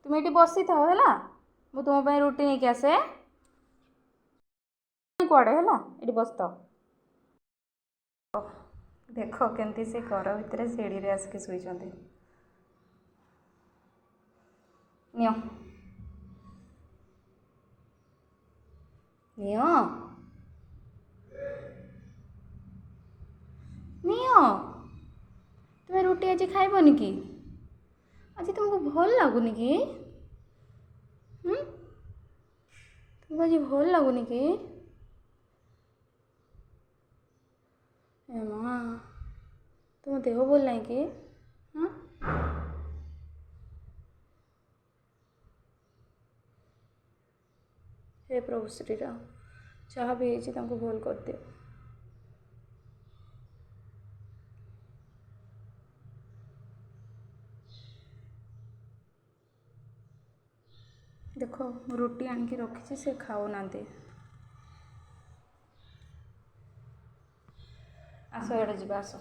तुम ये बसी था है मु तुम रुटी नहीं आसे कुआड़े है ये बस था। देख केमती से घर भितर सीढ़ी आसिक शुई नियो नियो नियो तुम्हें रुटी आज खाइबनी कि आज तुमको भल लगुनि कि तुमको आज भल लगुनि कि ए माँ तुम देह भल नहीं कि हे प्रभु श्रीराम जहाँ भी है भूल कर दियो। देखो रुटी आनिकी रखी से खाऊ ना आस एड़े जा आस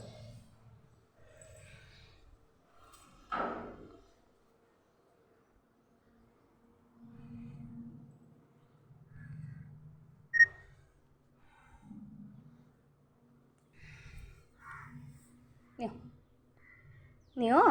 नियो नियो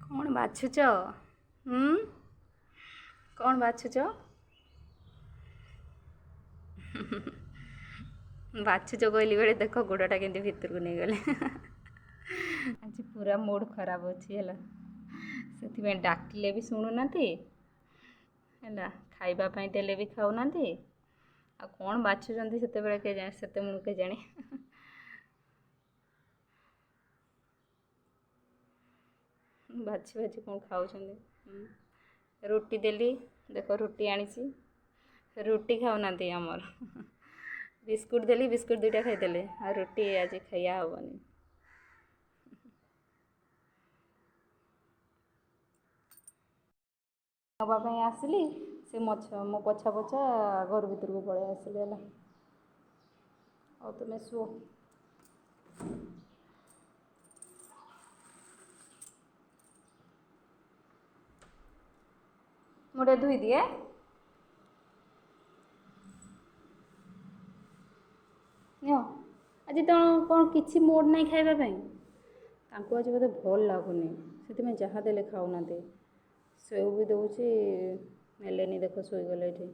कौन बाछुच कौन बाछुच बाछुच कहली बेले देख गोड़टा के भितर को नहीं गले आज पूरा मूड खराब अच्छी है से डाकिले भी शुणुना है खावाई देले भी खाऊना आ कौन बाछुंट से के जाने से मुझे के जाने बाछी बाछी कौन खाऊ रुटी देली देख रुटी आनी रुटी खाऊना आमर बिस्कुट देली बिस्कुट दुईटा खाईदे आ रुटी आज खाया हेनी नापी आसली से मो पछा पछा घर भर को पलि आसली है और तुम्हें शुओ मुझे धोई दिए आज तो कौन किसी मोड नहीं खावाई आज बोधे भल लगुनि से जहाँ देले खाऊना सेव भी दौची नेलेनी देख शोगले ये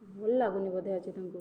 भल लगुनि बोधे आज तुमको